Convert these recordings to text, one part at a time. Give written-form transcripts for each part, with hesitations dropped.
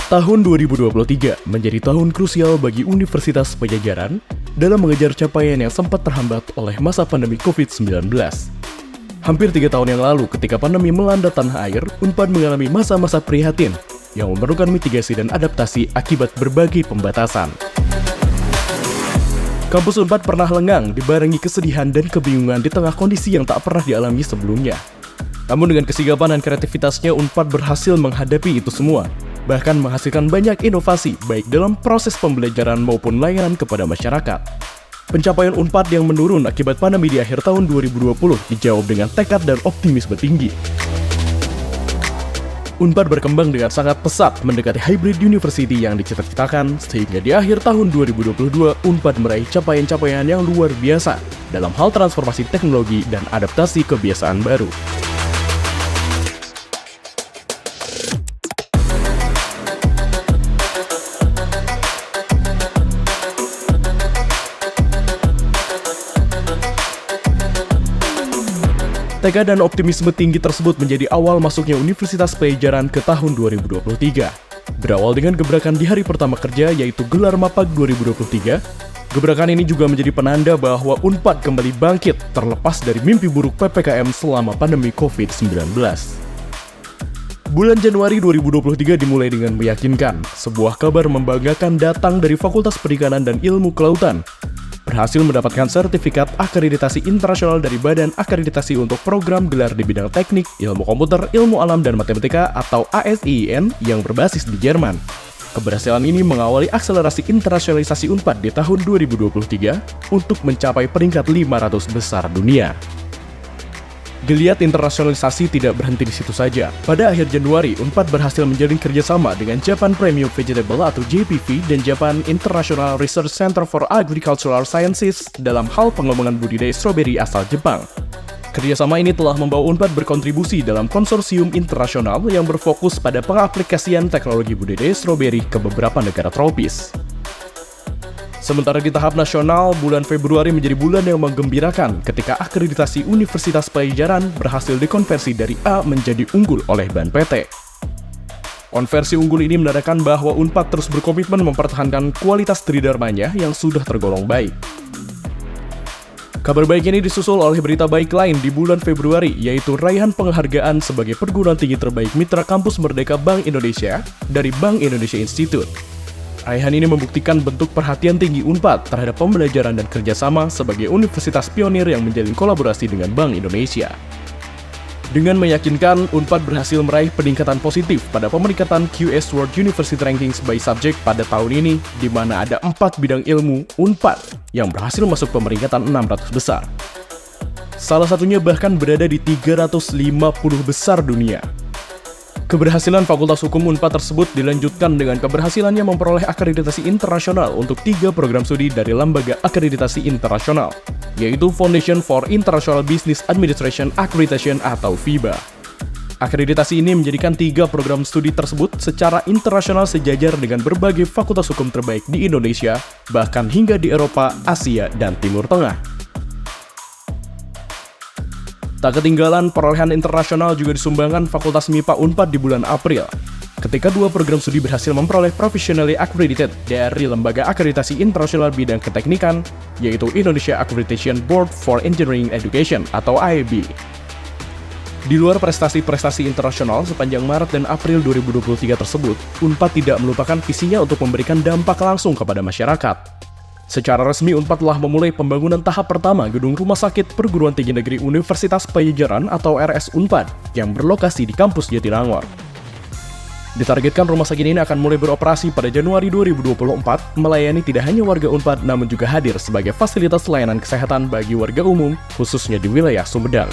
Tahun 2023 menjadi tahun krusial bagi Universitas Padjadjaran dalam mengejar capaian yang sempat terhambat oleh masa pandemi COVID-19. Hampir 3 tahun yang lalu ketika pandemi melanda tanah air, Unpad mengalami masa-masa prihatin yang memerlukan mitigasi dan adaptasi akibat berbagai pembatasan. Kampus Unpad pernah lengang dibarengi kesedihan dan kebingungan di tengah kondisi yang tak pernah dialami sebelumnya. Namun dengan kesigapan dan kreativitasnya, Unpad berhasil menghadapi itu semua, bahkan menghasilkan banyak inovasi baik dalam proses pembelajaran maupun layanan kepada masyarakat. Pencapaian Unpad yang menurun akibat pandemi di akhir tahun 2020 dijawab dengan tekad dan optimisme tinggi. Unpad berkembang dengan sangat pesat mendekati hybrid university yang dicita-citakan, sehingga di akhir tahun 2022 Unpad meraih capaian-capaian yang luar biasa dalam hal transformasi teknologi dan adaptasi kebiasaan baru. Tekad dan optimisme tinggi tersebut menjadi awal masuknya Universitas Padjadjaran ke tahun 2023. Berawal dengan gebrakan di hari pertama kerja yaitu gelar Mapag 2023, gebrakan ini juga menjadi penanda bahwa Unpad kembali bangkit terlepas dari mimpi buruk PPKM selama pandemi COVID-19. Bulan Januari 2023 dimulai dengan meyakinkan, sebuah kabar membanggakan datang dari Fakultas Perikanan dan Ilmu Kelautan, berhasil mendapatkan sertifikat akreditasi internasional dari Badan Akreditasi untuk program gelar di bidang teknik, ilmu komputer, ilmu alam, dan matematika atau ASIIN yang berbasis di Jerman. Keberhasilan ini mengawali akselerasi internasionalisasi Unpad di tahun 2023 untuk mencapai peringkat 500 besar dunia. Geliat internasionalisasi tidak berhenti di situ saja. Pada akhir Januari, Unpad berhasil menjalin kerjasama dengan Japan Premium Vegetable atau JPV dan Japan International Research Center for Agricultural Sciences dalam hal pengembangan budidaya stroberi asal Jepang. Kerjasama ini telah membawa Unpad berkontribusi dalam konsorsium internasional yang berfokus pada pengaplikasian teknologi budidaya stroberi ke beberapa negara tropis. Sementara di tahap nasional, bulan Februari menjadi bulan yang menggembirakan ketika akreditasi Universitas Padjadjaran berhasil dikonversi dari A menjadi unggul oleh BAN PT. Konversi unggul ini menandakan bahwa Unpad terus berkomitmen mempertahankan kualitas tridharmanya yang sudah tergolong baik. Kabar baik ini disusul oleh berita baik lain di bulan Februari, yaitu raihan penghargaan sebagai perguruan tinggi terbaik Mitra Kampus Merdeka Bank Indonesia dari Bank Indonesia Institute. Raihan ini membuktikan bentuk perhatian tinggi Unpad terhadap pembelajaran dan kerjasama sebagai universitas pionir yang menjalin kolaborasi dengan Bank Indonesia. Dengan meyakinkan, Unpad berhasil meraih peningkatan positif pada pemeringkatan QS World University Rankings by Subject pada tahun ini, di mana ada 4 bidang ilmu Unpad yang berhasil masuk pemeringkatan 600 besar. Salah satunya bahkan berada di 350 besar dunia. Keberhasilan Fakultas Hukum Unpad tersebut dilanjutkan dengan keberhasilannya memperoleh akreditasi internasional untuk 3 program studi dari Lembaga Akreditasi Internasional, yaitu Foundation for International Business Administration Accreditation atau FIBA. Akreditasi ini menjadikan 3 program studi tersebut secara internasional sejajar dengan berbagai fakultas hukum terbaik di Indonesia, bahkan hingga di Eropa, Asia, dan Timur Tengah. Tak ketinggalan, perolehan internasional juga disumbangkan Fakultas MIPA Unpad di bulan April, ketika 2 program studi berhasil memperoleh Professionally Accredited dari Lembaga Akreditasi Internasional Bidang Keteknikan, yaitu Indonesia Accreditation Board for Engineering Education atau IAB. Di luar prestasi-prestasi internasional sepanjang Maret dan April 2023 tersebut, Unpad tidak melupakan visinya untuk memberikan dampak langsung kepada masyarakat. Secara resmi, Unpad telah memulai pembangunan tahap pertama Gedung Rumah Sakit Perguruan Tinggi Negeri Universitas Padjadjaran atau RS Unpad yang berlokasi di kampus Jatinangor. Ditargetkan rumah sakit ini akan mulai beroperasi pada Januari 2024, melayani tidak hanya warga Unpad namun juga hadir sebagai fasilitas layanan kesehatan bagi warga umum, khususnya di wilayah Sumedang.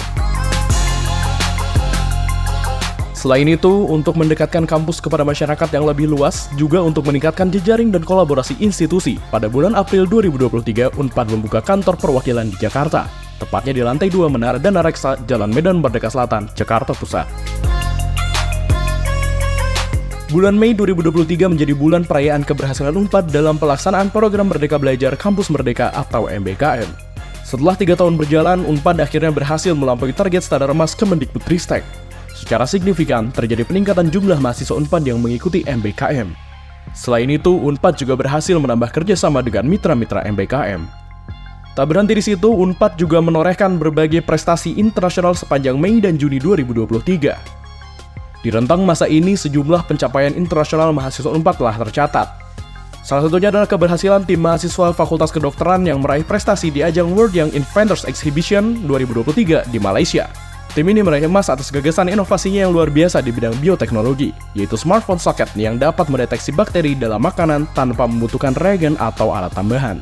Selain itu, untuk mendekatkan kampus kepada masyarakat yang lebih luas, juga untuk meningkatkan jejaring dan kolaborasi institusi, pada bulan April 2023, Unpad membuka kantor perwakilan di Jakarta, tepatnya di lantai 2 Menara Dana Reksa, Jalan Medan Merdeka Selatan, Jakarta Pusat. Bulan Mei 2023 menjadi bulan perayaan keberhasilan Unpad dalam pelaksanaan program Merdeka Belajar Kampus Merdeka atau MBKM. Setelah 3 tahun berjalan, Unpad akhirnya berhasil melampaui target standar emas Kemendikbudristek. Secara signifikan, terjadi peningkatan jumlah mahasiswa Unpad yang mengikuti MBKM. Selain itu, UNPAD juga berhasil menambah kerjasama dengan mitra-mitra MBKM. Tak berhenti di situ, UNPAD juga menorehkan berbagai prestasi internasional sepanjang Mei dan Juni 2023. Di rentang masa ini, sejumlah pencapaian internasional mahasiswa UNPAD telah tercatat. Salah satunya adalah keberhasilan tim mahasiswa Fakultas Kedokteran yang meraih prestasi di ajang World Young Inventors Exhibition 2023 di Malaysia. Tim ini meraih emas atas gagasan inovasinya yang luar biasa di bidang bioteknologi, yaitu smartphone socket yang dapat mendeteksi bakteri dalam makanan tanpa membutuhkan reagen atau alat tambahan.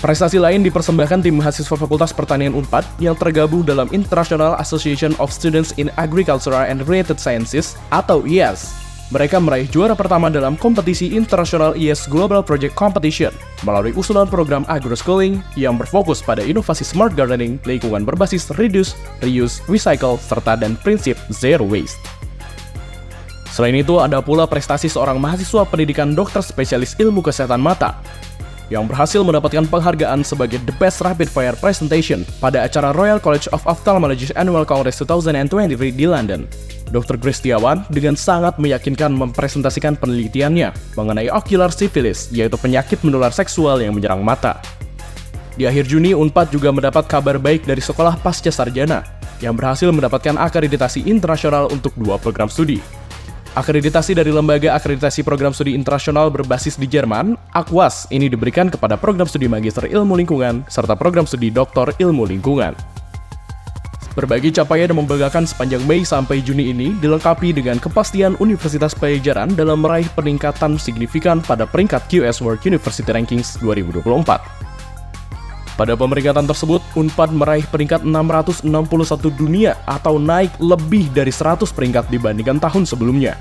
Prestasi lain dipersembahkan tim mahasiswa Fakultas Pertanian UNPAD yang tergabung dalam International Association of Students in Agricultural and Related Sciences atau IAS. Mereka meraih juara pertama dalam kompetisi internasional IAS Global Project Competition melalui usulan program agroschooling yang berfokus pada inovasi smart gardening, lingkungan berbasis reduce, reuse, recycle, serta dan prinsip zero waste. Selain itu, ada pula prestasi seorang mahasiswa pendidikan dokter spesialis ilmu kesehatan mata yang berhasil mendapatkan penghargaan sebagai The Best Rapid Fire Presentation pada acara Royal College of Ophthalmology Annual Congress 2023 di London. Dr. Grace Setiawan dengan sangat meyakinkan mempresentasikan penelitiannya mengenai ocular syphilis, yaitu penyakit menular seksual yang menyerang mata. Di akhir Juni, UNPAD juga mendapat kabar baik dari Sekolah Pasca Sarjana yang berhasil mendapatkan akreditasi internasional untuk 2 program studi. Akreditasi dari Lembaga Akreditasi Program Studi Internasional berbasis di Jerman, AQUAS, ini diberikan kepada program studi Magister Ilmu Lingkungan serta program studi Doktor Ilmu Lingkungan. Berbagai capaian dan membanggakan sepanjang Mei sampai Juni ini dilengkapi dengan kepastian Universitas Padjadjaran dalam meraih peningkatan signifikan pada peringkat QS World University Rankings 2024. Pada pemeringkatan tersebut, UNPAD meraih peringkat 661 dunia atau naik lebih dari 100 peringkat dibandingkan tahun sebelumnya.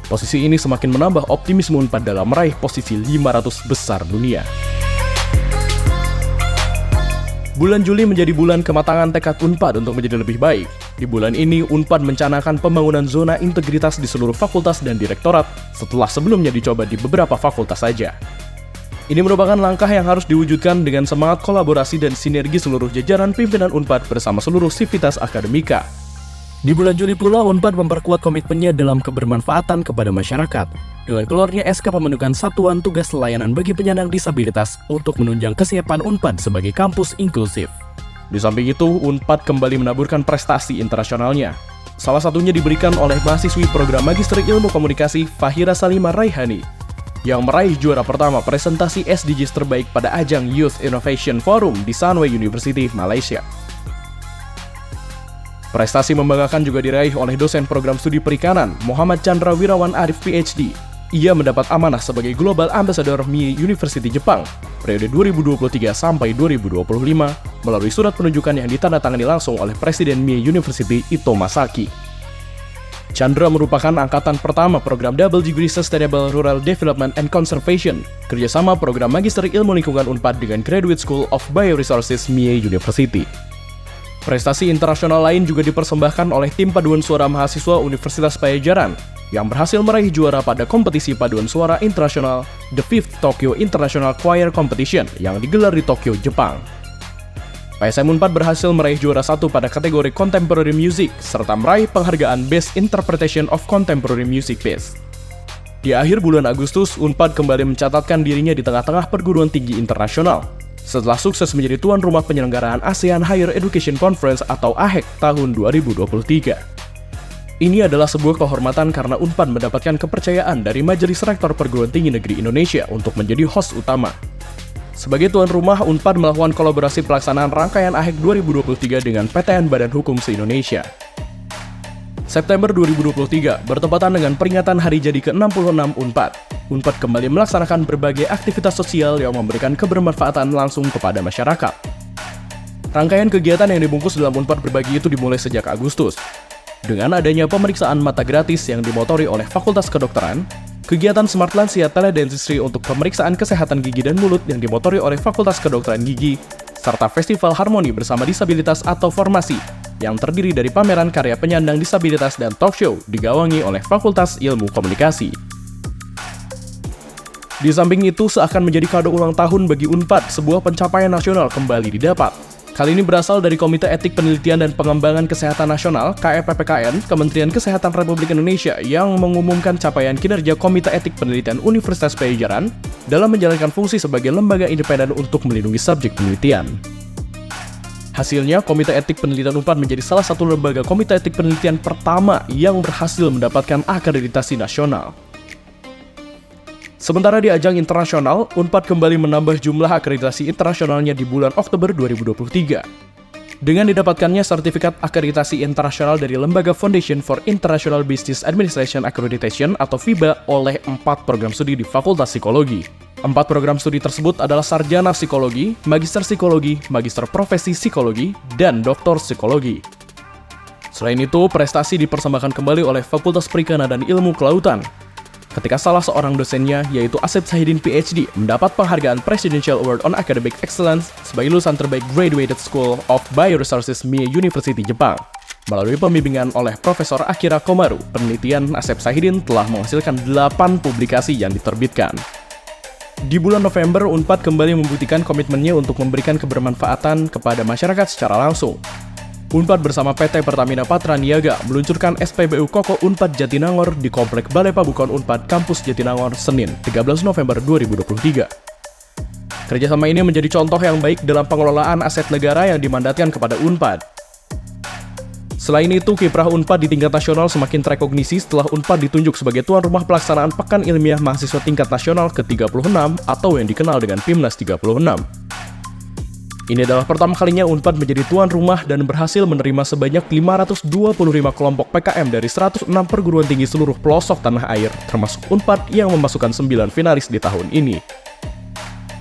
Posisi ini semakin menambah optimisme UNPAD dalam meraih posisi 500 besar dunia. Bulan Juli menjadi bulan kematangan tekad UNPAD untuk menjadi lebih baik. Di bulan ini, UNPAD mencanangkan pembangunan zona integritas di seluruh fakultas dan direktorat setelah sebelumnya dicoba di beberapa fakultas saja. Ini merupakan langkah yang harus diwujudkan dengan semangat kolaborasi dan sinergi seluruh jajaran pimpinan UNPAD bersama seluruh sivitas akademika. Di bulan Juli pula, UNPAD memperkuat komitmennya dalam kebermanfaatan kepada masyarakat dengan keluarnya SK pembentukan Satuan Tugas Layanan bagi Penyandang Disabilitas untuk menunjang kesiapan UNPAD sebagai kampus inklusif. Di samping itu, UNPAD kembali menaburkan prestasi internasionalnya. Salah satunya diberikan oleh mahasiswi program Magister Ilmu Komunikasi Fahira Salimah Raihani yang meraih juara pertama presentasi SDGs terbaik pada ajang Youth Innovation Forum di Sunway University, Malaysia. Prestasi membanggakan juga diraih oleh dosen program studi perikanan Muhammad Chandra Wirawan Arif PhD. Ia mendapat amanah sebagai Global Ambassador Mie University Jepang periode 2023 sampai 2025 melalui surat penunjukan yang ditandatangani langsung oleh Presiden Mie University Ito Masaki. Chandra merupakan angkatan pertama program Double Degree Sustainable Rural Development and Conservation, kerjasama program Magister Ilmu Lingkungan UNPAD dengan Graduate School of Bioresources Mie University. Prestasi internasional lain juga dipersembahkan oleh tim paduan suara mahasiswa Universitas Padjadjaran yang berhasil meraih juara pada kompetisi paduan suara internasional The 5th Tokyo International Choir Competition yang digelar di Tokyo, Jepang. PSM UNPAD berhasil meraih juara 1 pada kategori Contemporary Music serta meraih penghargaan Best Interpretation of Contemporary Music Piece. Di akhir bulan Agustus, UNPAD kembali mencatatkan dirinya di tengah-tengah perguruan tinggi internasional setelah sukses menjadi tuan rumah penyelenggaraan ASEAN Higher Education Conference atau AHEC tahun 2023. Ini adalah sebuah kehormatan karena UNPAD mendapatkan kepercayaan dari Majelis Rektor Perguruan Tinggi Negeri Indonesia untuk menjadi host utama. Sebagai tuan rumah, UNPAD melakukan kolaborasi pelaksanaan rangkaian AHEC 2023 dengan PTN Badan Hukum se-Indonesia. September 2023 bertepatan dengan peringatan hari jadi ke-66 UNPAD. UNPAD kembali melaksanakan berbagai aktivitas sosial yang memberikan kebermanfaatan langsung kepada masyarakat. Rangkaian kegiatan yang dibungkus dalam UNPAD Berbagi itu dimulai sejak Agustus. Dengan adanya pemeriksaan mata gratis yang dimotori oleh Fakultas Kedokteran, kegiatan Smart Lansia Teledentistry untuk pemeriksaan kesehatan gigi dan mulut yang dimotori oleh Fakultas Kedokteran Gigi, serta Festival Harmoni Bersama Disabilitas atau Formasi yang terdiri dari pameran karya penyandang disabilitas dan talk show digawangi oleh Fakultas Ilmu Komunikasi. Di samping itu, seakan menjadi kado ulang tahun bagi UNPAD, sebuah pencapaian nasional kembali didapat. Kali ini berasal dari Komite Etik Penelitian dan Pengembangan Kesehatan Nasional (KEPPKN) Kementerian Kesehatan Republik Indonesia yang mengumumkan capaian kinerja Komite Etik Penelitian Universitas Padjadjaran dalam menjalankan fungsi sebagai lembaga independen untuk melindungi subjek penelitian. Hasilnya, Komite Etik Penelitian UNPAD menjadi salah satu lembaga komite etik penelitian pertama yang berhasil mendapatkan akreditasi nasional. Sementara di ajang internasional, UNPAD kembali menambah jumlah akreditasi internasionalnya di bulan Oktober 2023. Dengan didapatkannya sertifikat akreditasi internasional dari Lembaga Foundation for International Business Administration Accreditation atau FIBA oleh 4 program studi di Fakultas Psikologi. 4 program studi tersebut adalah Sarjana Psikologi, Magister Psikologi, Magister Profesi Psikologi, dan Doktor Psikologi. Selain itu, prestasi dipersembahkan kembali oleh Fakultas Perikanan dan Ilmu Kelautan, ketika salah seorang dosennya, yaitu Asep Sahidin PhD, mendapat penghargaan Presidential Award on Academic Excellence sebagai lulusan terbaik Graduated School of Bioresources Mie University, Jepang. Melalui pembimbingan oleh Profesor Akira Komaru, penelitian Asep Sahidin telah menghasilkan 8 publikasi yang diterbitkan. Di bulan November, UNPAD kembali membuktikan komitmennya untuk memberikan kebermanfaatan kepada masyarakat secara langsung. UNPAD bersama PT Pertamina Patraniaga meluncurkan SPBU Koko UNPAD Jatinangor di Komplek Balai Pabukon UNPAD Kampus Jatinangor, Senin, 13 November 2023. Kerjasama ini menjadi contoh yang baik dalam pengelolaan aset negara yang dimandatkan kepada UNPAD. Selain itu, kiprah UNPAD di tingkat nasional semakin terekognisi setelah UNPAD ditunjuk sebagai tuan rumah pelaksanaan Pekan Ilmiah Mahasiswa Tingkat Nasional ke-36 atau yang dikenal dengan PIMNAS 36. Ini adalah pertama kalinya UNPAD menjadi tuan rumah dan berhasil menerima sebanyak 525 kelompok PKM dari 106 perguruan tinggi seluruh pelosok tanah air, termasuk UNPAD yang memasukkan 9 finalis di tahun ini.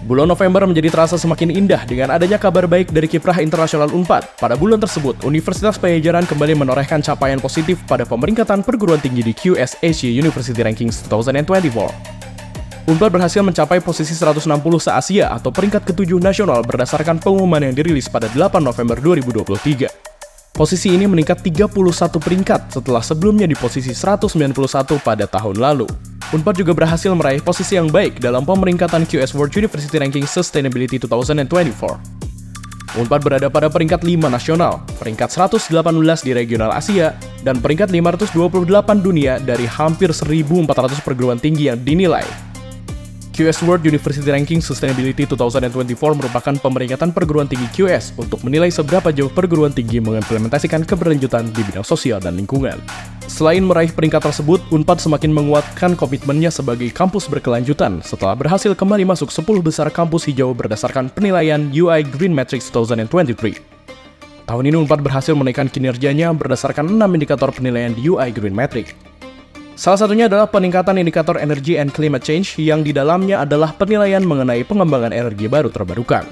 Bulan November menjadi terasa semakin indah dengan adanya kabar baik dari kiprah internasional UNPAD. Pada bulan tersebut, Universitas Padjadjaran kembali menorehkan capaian positif pada pemeringkatan perguruan tinggi di QS Asia University Rankings 2024. UNPAD berhasil mencapai posisi 160 se-Asia atau peringkat ke-7 nasional berdasarkan pengumuman yang dirilis pada 8 November 2023. Posisi ini meningkat 31 peringkat setelah sebelumnya di posisi 191 pada tahun lalu. UNPAD juga berhasil meraih posisi yang baik dalam pemeringkatan QS World University Ranking Sustainability 2024. UNPAD berada pada peringkat 5 nasional, peringkat 118 di regional Asia, dan peringkat 528 dunia dari hampir 1.400 perguruan tinggi yang dinilai. QS World University Ranking Sustainability 2024 merupakan pemeringkatan perguruan tinggi QS untuk menilai seberapa jauh perguruan tinggi mengimplementasikan keberlanjutan di bidang sosial dan lingkungan. Selain meraih peringkat tersebut, UNPAD semakin menguatkan komitmennya sebagai kampus berkelanjutan setelah berhasil kembali masuk 10 besar kampus hijau berdasarkan penilaian UI Green Matrix 2023. Tahun ini UNPAD berhasil menaikkan kinerjanya berdasarkan 6 indikator penilaian di UI Green Matrix. Salah satunya adalah peningkatan indikator Energy and Climate Change yang di dalamnya adalah penilaian mengenai pengembangan energi baru terbarukan.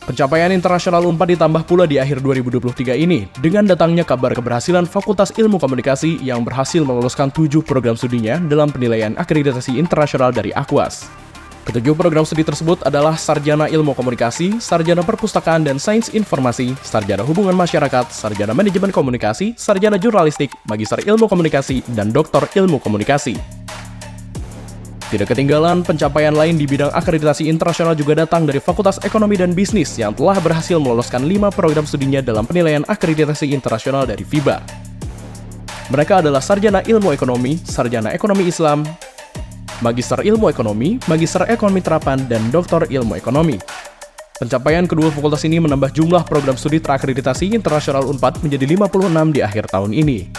Pencapaian internasional UNPAD ditambah pula di akhir 2023 ini dengan datangnya kabar keberhasilan Fakultas Ilmu Komunikasi yang berhasil melolos,kan 7 program studinya dalam penilaian akreditasi internasional dari Aqwas. Ketujuh program studi tersebut adalah Sarjana Ilmu Komunikasi, Sarjana Perpustakaan dan Sains Informasi, Sarjana Hubungan Masyarakat, Sarjana Manajemen Komunikasi, Sarjana Jurnalistik, Magister Ilmu Komunikasi, dan Doktor Ilmu Komunikasi. Tidak ketinggalan, pencapaian lain di bidang akreditasi internasional juga datang dari Fakultas Ekonomi dan Bisnis yang telah berhasil meloloskan 5 program studinya dalam penilaian akreditasi internasional dari FIBA. Mereka adalah Sarjana Ilmu Ekonomi, Sarjana Ekonomi Islam, Magister Ilmu Ekonomi, Magister Ekonomi Terapan, dan Doktor Ilmu Ekonomi. Pencapaian kedua fakultas ini menambah jumlah program studi terakreditasi internasional UNPAD menjadi 56 di akhir tahun ini.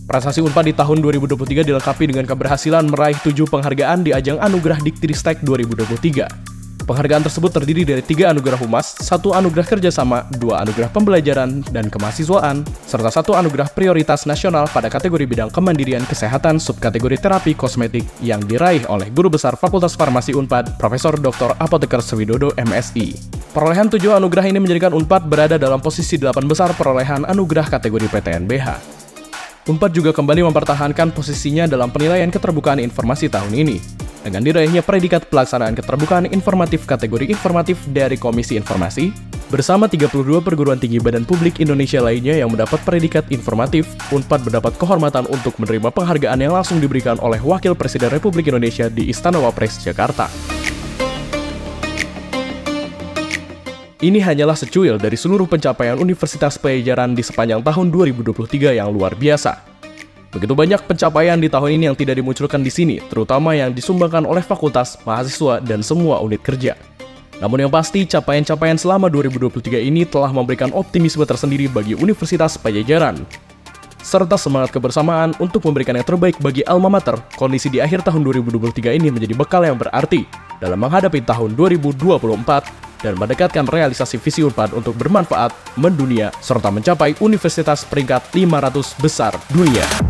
Prestasi UNPAD di tahun 2023 dilengkapi dengan keberhasilan meraih 7 penghargaan di ajang Anugerah Diktiristek 2023. Penghargaan tersebut terdiri dari 3 anugerah humas, 1 anugerah kerjasama, 2 anugerah pembelajaran dan kemahasiswaan, serta 1 anugerah prioritas nasional pada kategori bidang kemandirian kesehatan subkategori terapi kosmetik yang diraih oleh Guru Besar Fakultas Farmasi UNPAD, Profesor Dr. Apoteker Swidodo MSI. Perolehan 7 anugerah ini menjadikan UNPAD berada dalam posisi 8 besar perolehan anugerah kategori PTNBH. UNPAD juga kembali mempertahankan posisinya dalam penilaian keterbukaan informasi tahun ini, dengan diraihnya predikat pelaksanaan keterbukaan informatif kategori informatif dari Komisi Informasi, bersama 32 perguruan tinggi badan publik Indonesia lainnya yang mendapat predikat informatif. UNPAD mendapat kehormatan untuk menerima penghargaan yang langsung diberikan oleh Wakil Presiden Republik Indonesia di Istana Wapres, Jakarta. Ini hanyalah secuil dari seluruh pencapaian Universitas Pajajaran di sepanjang tahun 2023 yang luar biasa. Begitu banyak pencapaian di tahun ini yang tidak dimunculkan di sini, terutama yang disumbangkan oleh fakultas, mahasiswa, dan semua unit kerja. Namun yang pasti, capaian-capaian selama 2023 ini telah memberikan optimisme tersendiri bagi Universitas Pajajaran, serta semangat kebersamaan untuk memberikan yang terbaik bagi alma mater. Kondisi di akhir tahun 2023 ini menjadi bekal yang berarti dalam menghadapi tahun 2024 dan mendekatkan realisasi visi Unpad untuk bermanfaat, mendunia, serta mencapai universitas peringkat 500 besar dunia.